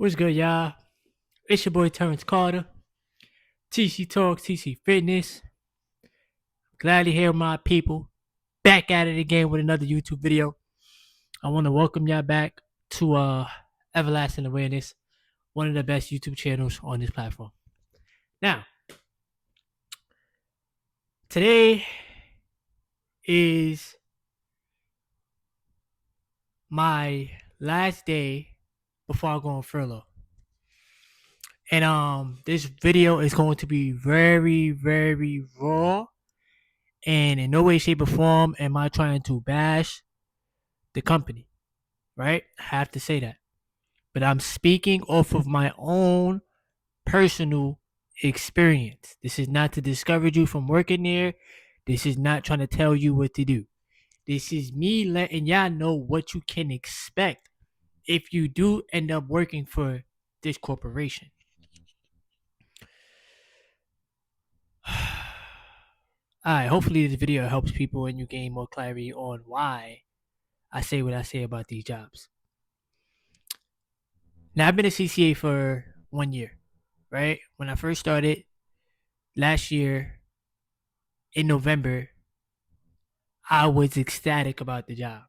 What's good, y'all? It's your boy Terrence Carter, TC Talk, TC Fitness. Glad to hear my people back at it again with another YouTube video. I want to welcome y'all back to Everlasting Awareness, one of the best YouTube channels on this platform. Now, today is my last day before I go on furlough. And this video is going to be very, very raw. And in no way, shape, or form am I trying to bash the company, right? I have to say that. But I'm speaking off of my own personal experience. This is not to discourage you from working there. This is not trying to tell you what to do. This is me letting y'all know what you can expect if you do end up working for this corporation. Alright, hopefully this video helps people and you gain more clarity on why I say what I say about these jobs. Now, I've been a CCA for 1 year, right? When I first started last year in November, I was ecstatic about the job.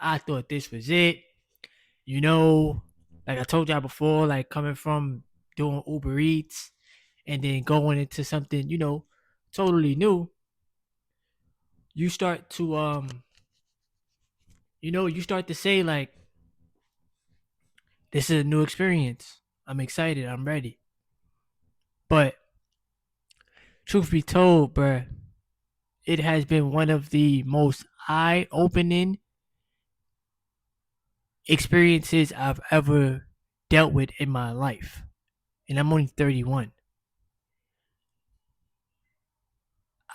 I thought this was it. You know, like I told y'all before, like coming from doing Uber Eats and then going into something, totally new, you start to you start to say like, this is a new experience. I'm excited. I'm ready. But truth be told, bruh, it has been one of the most eye-opening experiences I've ever dealt with in my life. And I'm only 31.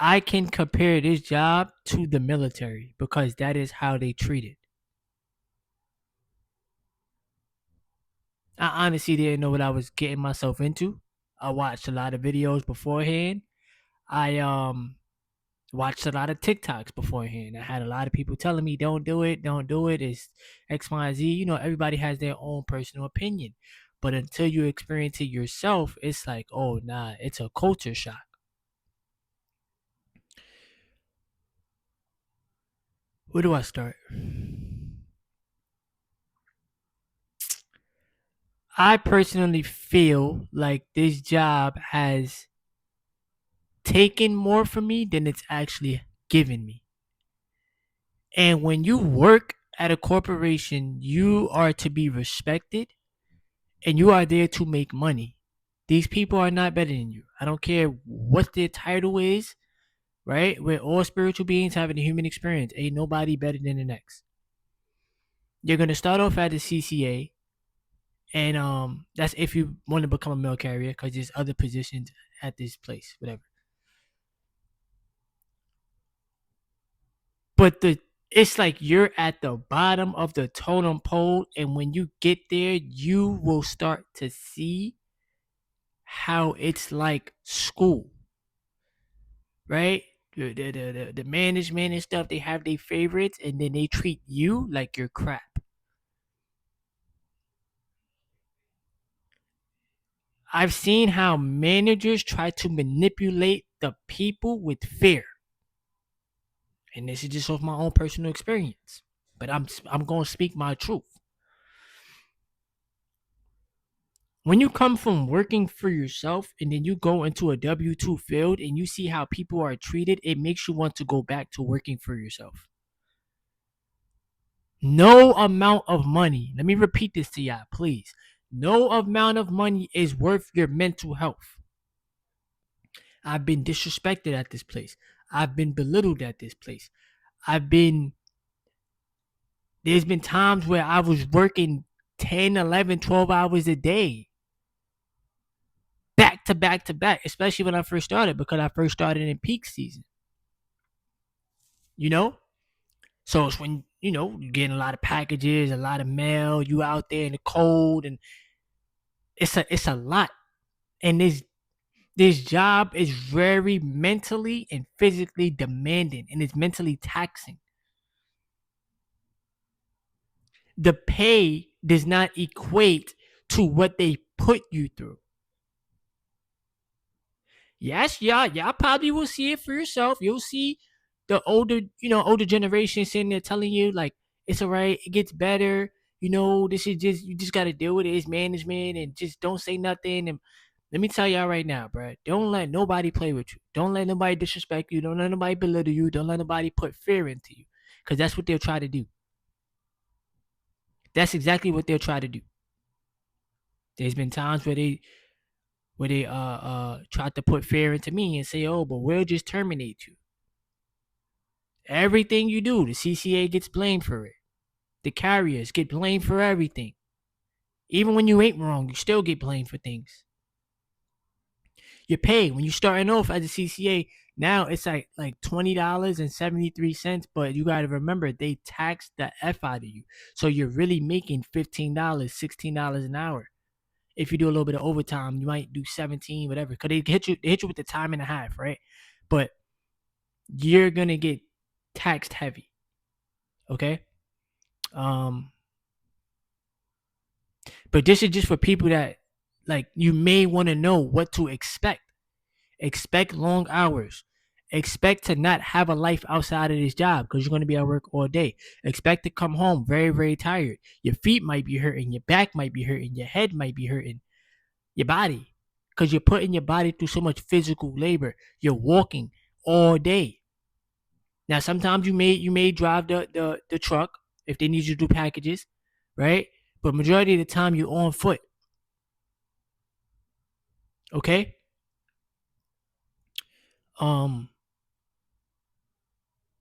I can compare this job to the military because that is how they treat it. I honestly didn't know what I was getting myself into. I watched a lot of videos beforehand. I watched a lot of TikToks beforehand. I had a lot of people telling me, don't do it, don't do it. It's X, Y, Z. Everybody has their own personal opinion. But until you experience it yourself, it's like, oh, nah, it's a culture shock. Where do I start? I personally feel like this job has taken more from me than it's actually given me. And when you work at a corporation, you are to be respected and you are there to make money. These people are not better than you. I don't care what their title is, right? We're all spiritual beings having a human experience. Ain't nobody better than the next. You're going to start off at the CCA. And that's if you want to become a mail carrier, because there's other positions at this place, whatever. But it's like you're at the bottom of the totem pole, and when you get there, you will start to see how it's like school, right? The management and stuff, they have their favorites, and then they treat you like you're crap. I've seen how managers try to manipulate the people with fear. And this is just off my own personal experience. But I'm going to speak my truth. When you come from working for yourself and then you go into a W-2 field and you see how people are treated, it makes you want to go back to working for yourself. No amount of money, let me repeat this to y'all, please. No amount of money is worth your mental health. I've been disrespected at this place. I've been belittled at this place. There's been times where I was working 10, 11, 12 hours a day. Back to back to back, especially when I first started, because I first started in peak season. So it's when, you're getting a lot of packages, a lot of mail, you out there in the cold, and it's a lot. And this job is very mentally and physically demanding, and it's mentally taxing. The pay does not equate to what they put you through. Yes, y'all probably will see it for yourself. You'll see the older generation sitting there telling you like it's all right, it gets better. This is just you just gotta deal with it. It's management and just don't say nothing. And let me tell y'all right now, bro. Don't let nobody play with you. Don't let nobody disrespect you. Don't let nobody belittle you. Don't let nobody put fear into you. Cause that's what they'll try to do. That's exactly what they'll try to do. There's been times where they tried to put fear into me and say, oh, but we'll just terminate you. Everything you do, the CCA gets blamed for it. The carriers get blamed for everything. Even when you ain't wrong, you still get blamed for things. Your pay when you starting off as a CCA, now it's like $20.73, but you gotta remember they tax the F out of you. So you're really making $15, $16 an hour. If you do a little bit of overtime, you might do 17, whatever. Cause they hit you with the time and a half, right? But you're gonna get taxed heavy. Okay. Um, but this is just for people that like you may want to know what to expect. Expect long hours. Expect to not have a life outside of this job because you're going to be at work all day. Expect to come home very, very tired. Your feet might be hurting. Your back might be hurting. Your head might be hurting. Your body. Because you're putting your body through so much physical labor. You're walking all day. Now, sometimes you may drive the truck if they need you to do packages, right? But majority of the time you're on foot. Okay? Um,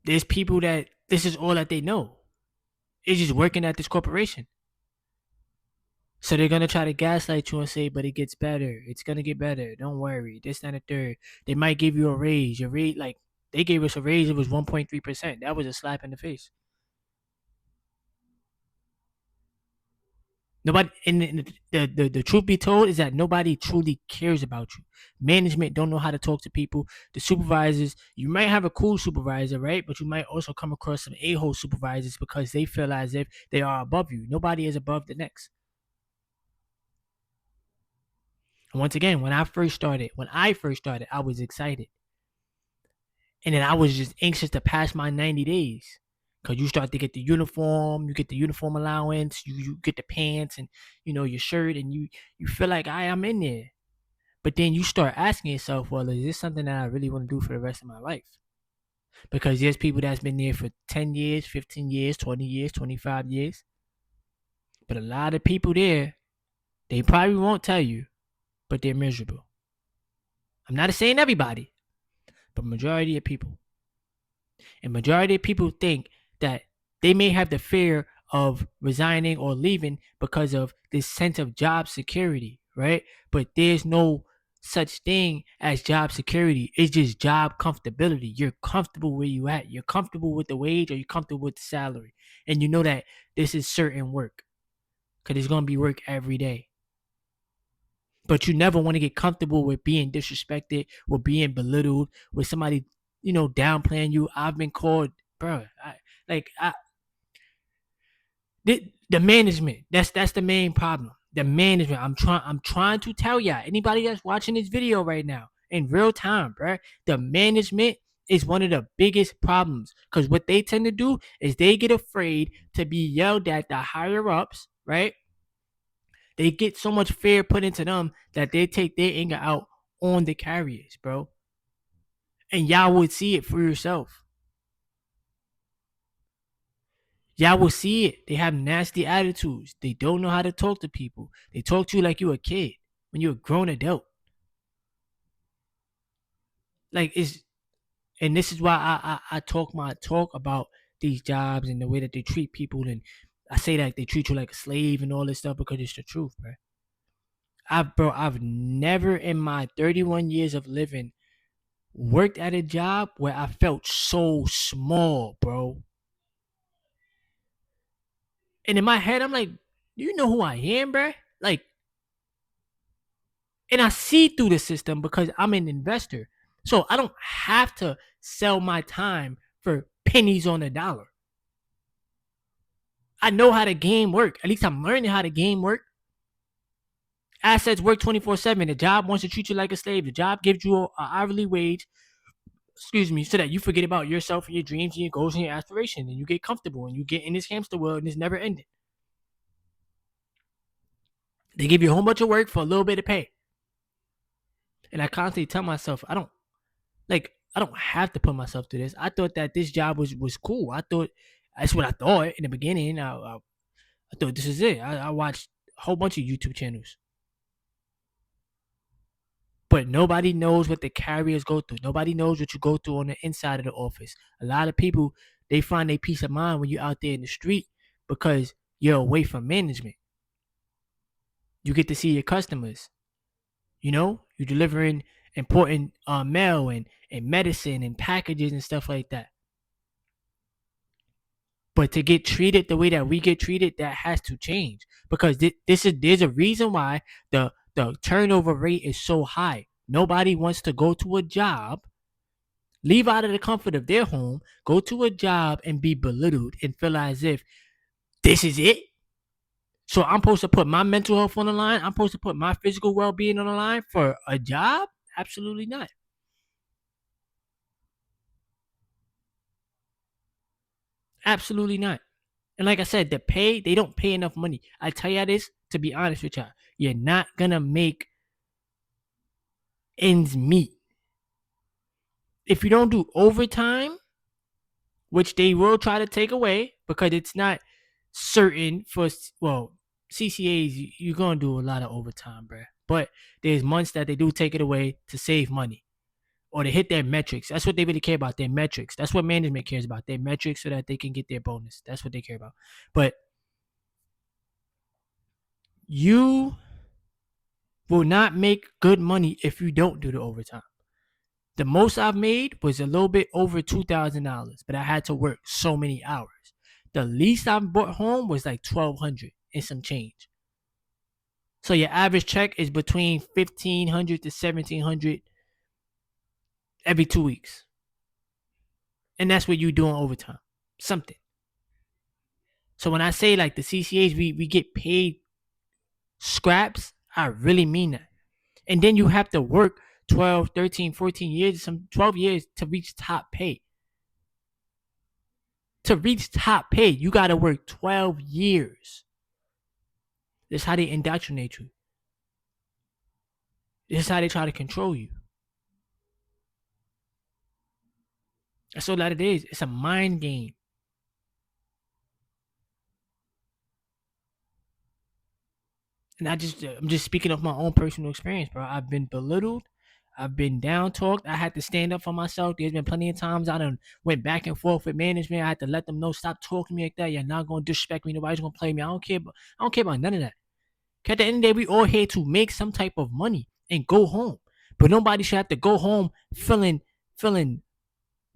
there's people that this is all that they know. It's just working at this corporation. So they're gonna try to gaslight you and say, but it gets better. It's gonna get better. Don't worry. This and the third. They might give you a raise. Your rate, like they gave us a raise, it was 1.3%. That was a slap in the face. Nobody and the truth be told is that nobody truly cares about you. Management don't know how to talk to people. The supervisors, you might have a cool supervisor, right? But you might also come across some a-hole supervisors because they feel as if they are above you. Nobody is above the next. And once again, when I first started, I was excited. And then I was just anxious to pass my 90 days. Cause you start to get the uniform, you get the uniform allowance, you get the pants and your shirt, and you feel like I'm in there. But then you start asking yourself, well, is this something that I really want to do for the rest of my life? Because there's people that's been there for 10 years, 15 years, 20 years, 25 years. But a lot of people there, they probably won't tell you, but they're miserable. I'm not saying everybody, but majority of people. And majority of people think that they may have the fear of resigning or leaving because of this sense of job security, right? But there's no such thing as job security. It's just job comfortability. You're comfortable where you at. You're comfortable with the wage or you're comfortable with the salary. And you know that this is certain work because it's going to be work every day. But you never want to get comfortable with being disrespected, with being belittled, with somebody, downplaying you. I've been called, bro. The management. That's the main problem. The management. I'm trying to tell y'all. Anybody that's watching this video right now in real time, bro. The management is one of the biggest problems because what they tend to do is they get afraid to be yelled at the higher ups, right? They get so much fear put into them that they take their anger out on the carriers, bro. And y'all would see it for yourself. Y'all will see it. They have nasty attitudes. They don't know how to talk to people. They talk to you like you're a kid when you're a grown adult. Like and this is why I talk my talk about these jobs and the way that they treat people, and I say that they treat you like a slave and all this stuff because it's the truth, bro. I've never in my 31 years of living worked at a job where I felt so small, bro. And in my head, I'm like, do you know who I am, bro? Like, and I see through the system because I'm an investor. So I don't have to sell my time for pennies on the dollar. I know how the game work. At least I'm learning how the game work. Assets work 24/7. The job wants to treat you like a slave. The job gives you an hourly wage, excuse me, so that you forget about yourself and your dreams and your goals and your aspirations, and you get comfortable and you get in this hamster wheel and it's never ending. They give you a whole bunch of work for a little bit of pay. And I constantly tell myself, I don't have to put myself through this. I thought that this job was cool. I thought that's what I thought in the beginning. I thought this is it. I watched a whole bunch of YouTube channels. But nobody knows what the carriers go through. Nobody knows what you go through on the inside of the office. A lot of people, they find their peace of mind when you're out there in the street because you're away from management. You get to see your customers. You're delivering important mail and medicine and packages and stuff like that. But to get treated the way that we get treated, that has to change because there's a reason why the turnover rate is so high. Nobody wants to go to a job, leave out of the comfort of their home, go to a job and be belittled and feel as if this is it. So I'm supposed to put my mental health on the line. I'm supposed to put my physical well-being on the line for a job? Absolutely not. Absolutely not. And like I said, they don't pay enough money. I tell you this, to be honest with y'all, you're not gonna make ends meet. If you don't do overtime, which they will try to take away because it's not certain for, well, CCAs, you're gonna do a lot of overtime, bruh. But there's months that they do take it away to save money or to hit their metrics. That's what they really care about, their metrics. That's what management cares about, their metrics, so that they can get their bonus. That's what they care about. But you will not make good money if you don't do the overtime. The most I've made was a little bit over $2,000, but I had to work so many hours. The least I brought home was like 1,200 and some change. So your average check is between 1,500 to 1,700 every 2 weeks, and that's what you doing overtime, something. So when I say like the CCAs, we get paid scraps, I really mean that. And then you have to work 12, 13, 14 years, some 12 years to reach top pay. To reach top pay, you got to work 12 years. That's how they indoctrinate you. This is how they try to control you. That's all that it is. It's a mind game. And I'm just speaking of my own personal experience, bro. I've been belittled. I've been down talked. I had to stand up for myself. There's been plenty of times I done went back and forth with management. I had to let them know, stop talking to me like that. You're not gonna disrespect me. Nobody's gonna play me. I don't care about none of that. At the end of the day, we all here to make some type of money and go home. But nobody should have to go home feeling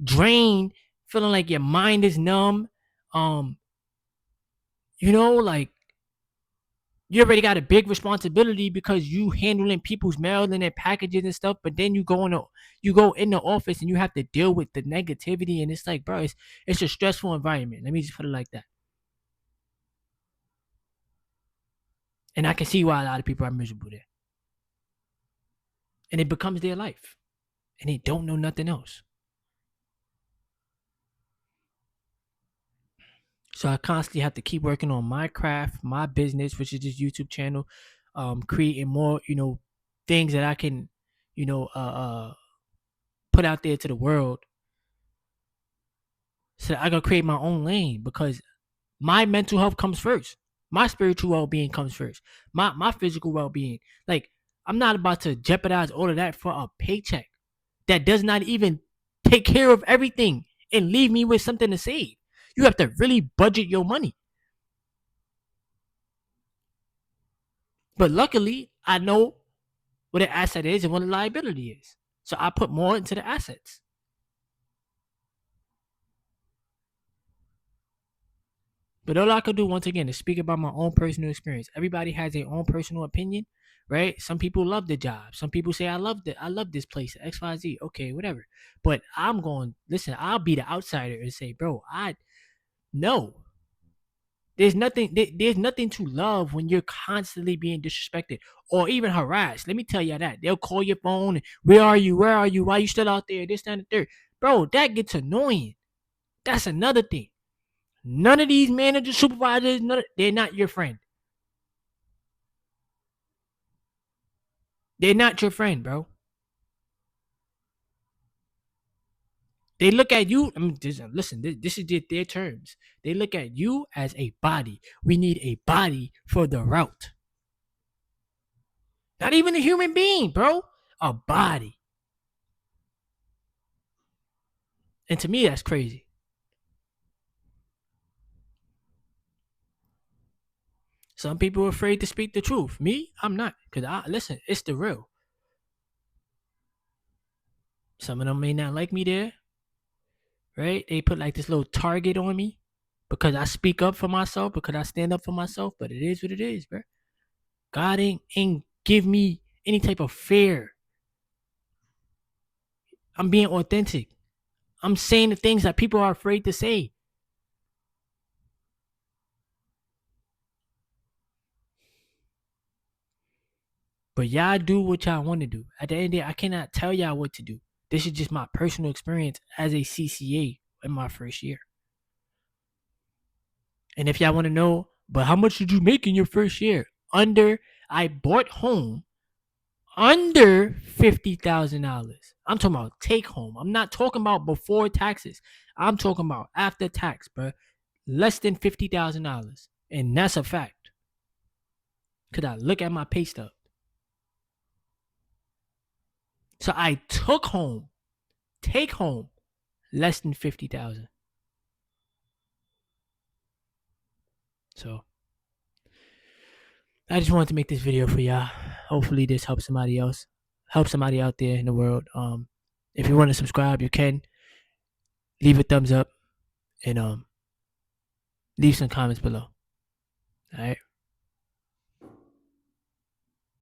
drained, feeling like your mind is numb. Um, like you already got a big responsibility because you handling people's mail and their packages and stuff. But then you go in the office and you have to deal with the negativity, and it's like, bro, it's a stressful environment. Let me just put it like that. And I can see why a lot of people are miserable there. And it becomes their life. And they don't know nothing else. So I constantly have to keep working on my craft, my business, which is this YouTube channel, creating more, things that I can, you know, uh, uh, put out there to the world. So I gotta create my own lane because my mental health comes first. My spiritual well-being comes first. My physical well-being. Like, I'm not about to jeopardize all of that for a paycheck that does not even take care of everything and leave me with something to save. You have to really budget your money. But luckily, I know what an asset is and what a liability is. So I put more into the assets. But all I could do once again is speak about my own personal experience. Everybody has their own personal opinion, right? Some people love the job. Some people say I love this place, XYZ. Okay, whatever. But I'm going, listen, I'll be the outsider and say, bro, I no. There's nothing to love when you're constantly being disrespected or even harassed. Let me tell you that. They'll call your phone. And, where are you? Where are you? Why are you still out there? This, that, and the third. Bro, that gets annoying. That's another thing. None of these managers, supervisors, they're not your friend. They're not your friend, bro. They look at you. I mean, listen, this is their terms. They look at you as a body. We need a body for the route. Not even a human being, bro. A body. And to me, that's crazy. Some people are afraid to speak the truth. Me, I'm not. Because listen, it's the real. Some of them may not like me there, right? They put like this little target on me because I speak up for myself, because I stand up for myself. But it is what it is, bro. God ain't give me any type of fear. I'm being authentic. I'm saying the things that people are afraid to say. But y'all do what y'all want to do. At the end of the day, I cannot tell y'all what to do. This is just my personal experience as a CCA in my first year. And if y'all want to know, but how much did you make in your first year? I bought home under $50,000. I'm talking about take home. I'm not talking about before taxes. I'm talking about after tax, bro. Less than $50,000. And that's a fact. Cause I look at my pay stub. So I take home less than 50,000. So I just wanted to make this video for y'all. Hopefully this helps somebody else. Help somebody out there in the world. If you want to subscribe, you can. Leave a thumbs up and leave some comments below. All right.